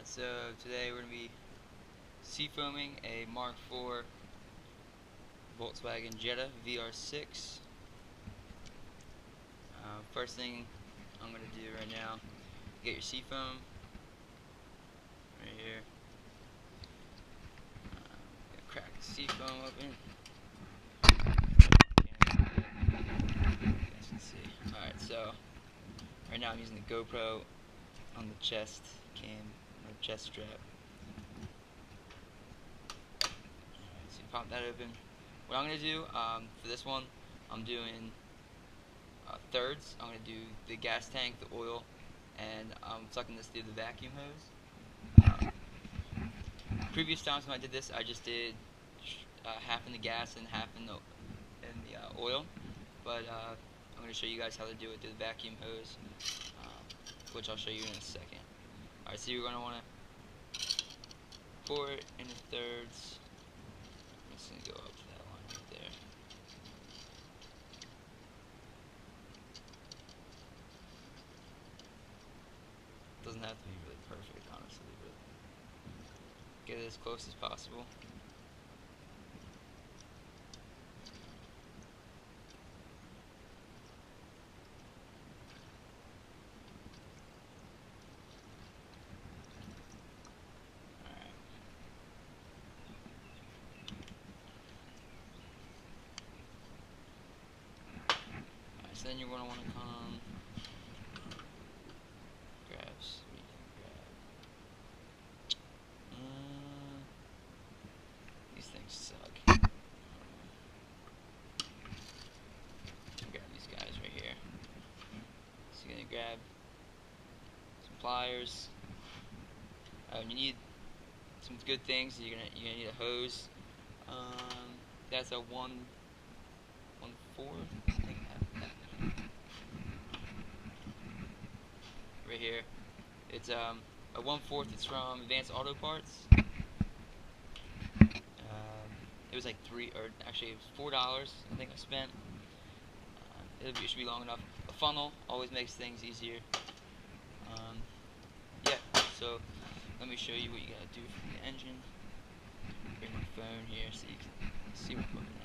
So today we're going to be seafoaming a Mark IV Volkswagen Jetta vr6. First thing I'm going to do right now, get your seafoam right here. Gonna crack the seafoam open. You guys can see. Alright, so right now I'm using the GoPro on the chest cam, or chest strap. Alright, so you pop that open. What I'm going to do for this one, I'm doing thirds. I'm going to do the gas tank, the oil, and I'm sucking this through the vacuum hose. Previous times when I did this, I just did half in the gas and half in the oil. But I'm going to show you guys how to do it through the vacuum hose, which I'll show you in a second. Alright, so you're going to want to pour it into thirds. I'm just going to go up to that line right there. Doesn't have to be really perfect, honestly, but get it as close as possible. So then you're going to want to come grab these things suck. Grab these guys right here. So you're going to grab some pliers. You need some good things. You're gonna need a hose. That's a 1/4. I think. Right here. It's a 1/4. It's from Advanced Auto Parts. It was like it was $4. I think I spent. It should be long enough. A funnel always makes things easier. Yeah. So let me show you what you gotta do for the engine. Bring my phone here so you can see what I'm looking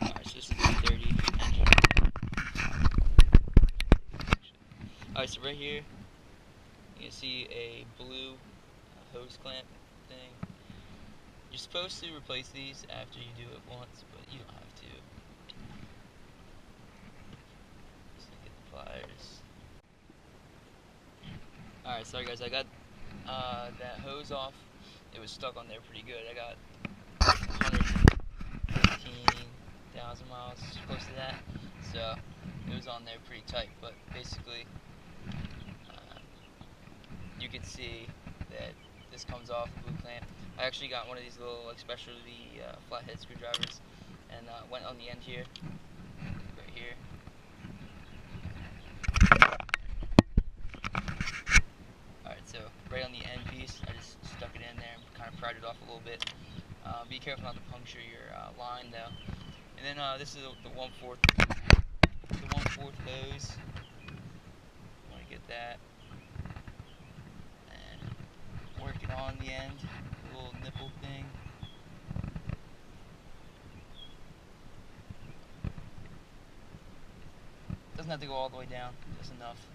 at. Alright, so this is the 30 engine. Alright, so right here, you can see a blue hose clamp thing. You're supposed to replace these after you do it once, but you don't have to. Just get the pliers. Alright, sorry guys, I got that hose off. It was stuck on there pretty good. I got 115,000 miles, close to that. So it was on there pretty tight, but basically you can see that this comes off the blue clamp. I actually got one of these little specialty flathead screwdrivers and went on the end here, right here. Alright, so right on the end piece, I just stuck it in there and kind of pried it off a little bit. Be careful not to puncture your line though. And then this is the 1/4 hose. You want to get that and work it on the end, the little nipple thing. Doesn't have to go all the way down, just enough.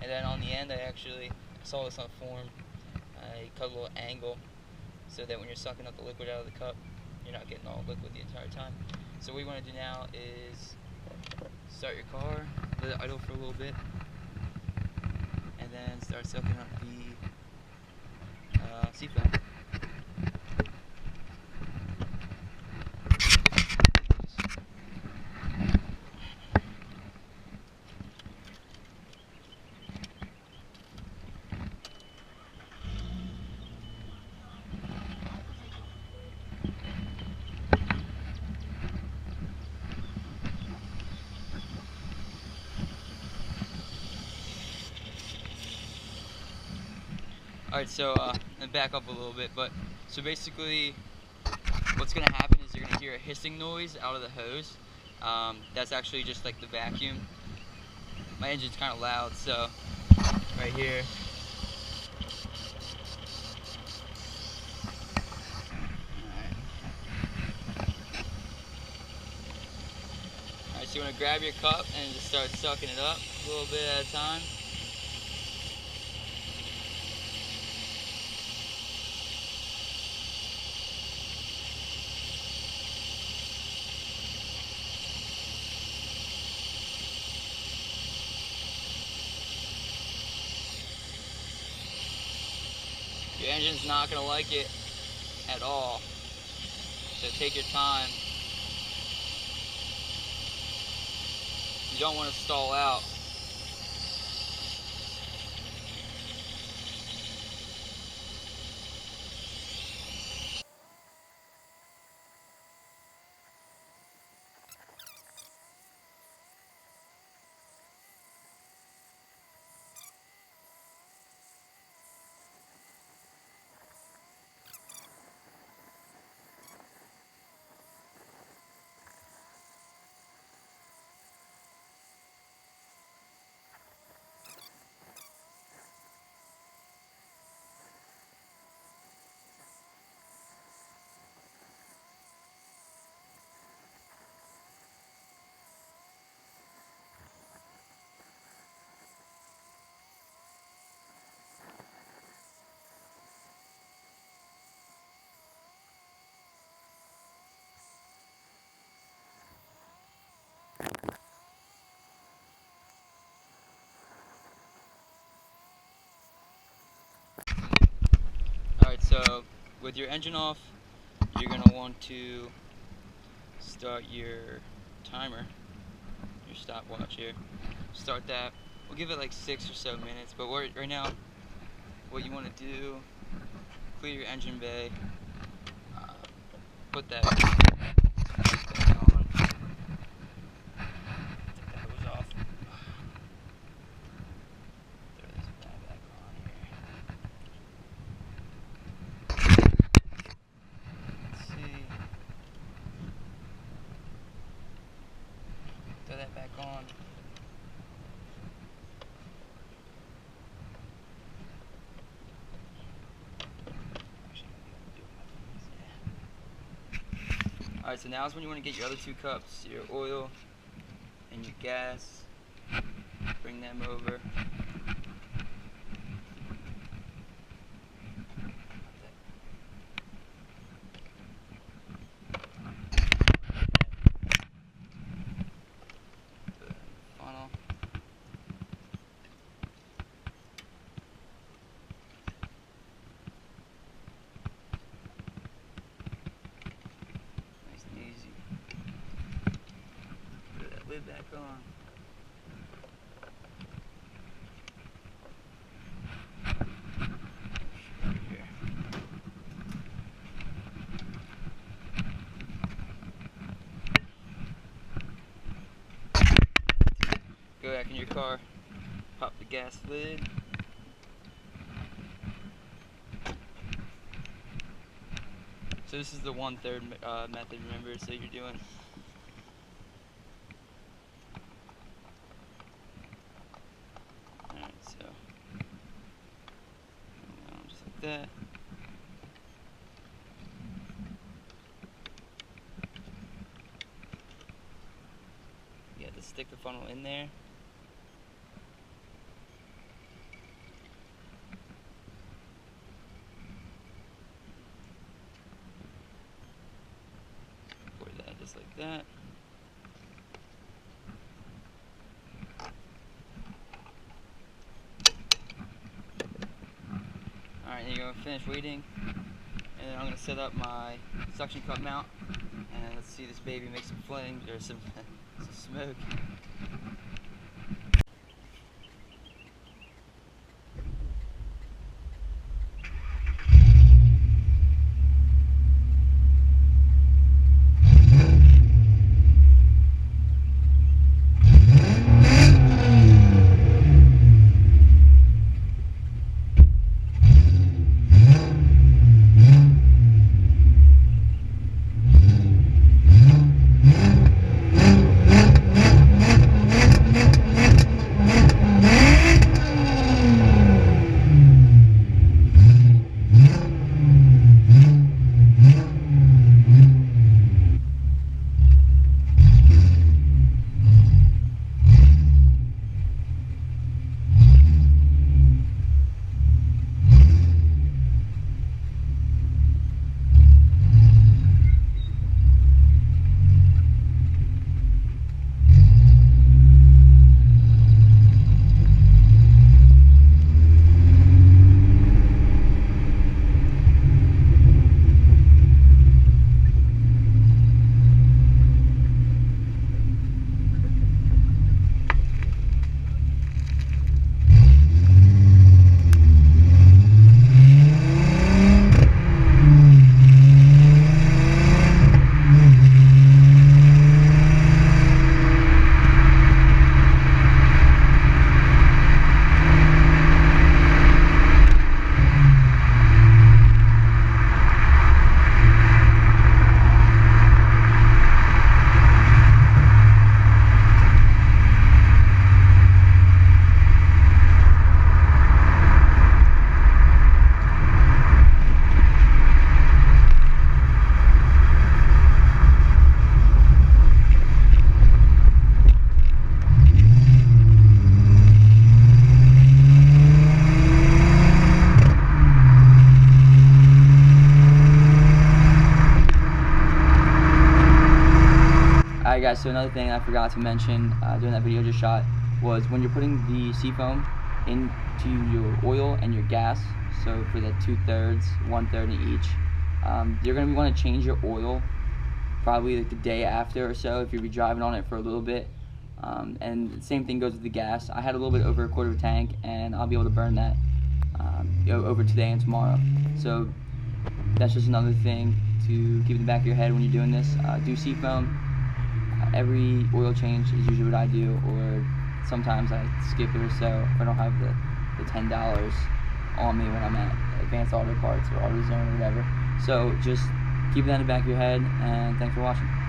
And then on the end, I saw this on form. I cut a little angle so that when you're sucking up the liquid out of the cup, you're not getting all liquid the entire time. So what you want to do now is start your car, let it idle for a little bit, and then start sucking up the seafoam. Alright, so and back up a little bit, so basically what's going to happen is you're going to hear a hissing noise out of the hose. That's actually just like the vacuum my engine's kind of loud, so right here. Alright, so you want to grab your cup and just start sucking it up a little bit at a time. Your engine's not going to like it at all, so take your time. You don't want to stall out. Alright, so with your engine off, you're going to want to start your timer, your stopwatch here. Start that. We'll give it like 6 or so minutes, but right now, what you want to do, clear your engine bay, put that on. Take that hose off. Throw this back on here. Let's see. Throw that back on. Alright, so now is when you want to get your other 2 cups, your oil and your gas. Bring them over. Funnel. Lid back on. Here. Go back in your car, pop the gas lid. So this is the 1/3 method, remember, so you're doing that. You have to stick the funnel in there. Pour that just like that. Alright, then you're going to finish waiting, and then I'm going to set up my suction cup mount, and let's see this baby make some flames, or some smoke. So another thing I forgot to mention during that video I just shot was when you're putting the seafoam into your oil and your gas, so for the 2/3, 1/3 in each, you're going to want to change your oil probably like the day after or so if you'll be driving on it for a little bit. And the same thing goes with the gas. I had a little bit over a quarter of a tank, and I'll be able to burn that over today and tomorrow. So that's just another thing to keep in the back of your head when you're doing this. Do seafoam. Every oil change is usually what I do, or sometimes I skip it or so if I don't have the $10 on me when I'm at Advanced Auto Parts or AutoZone or whatever. So just keep that in the back of your head, and thanks for watching.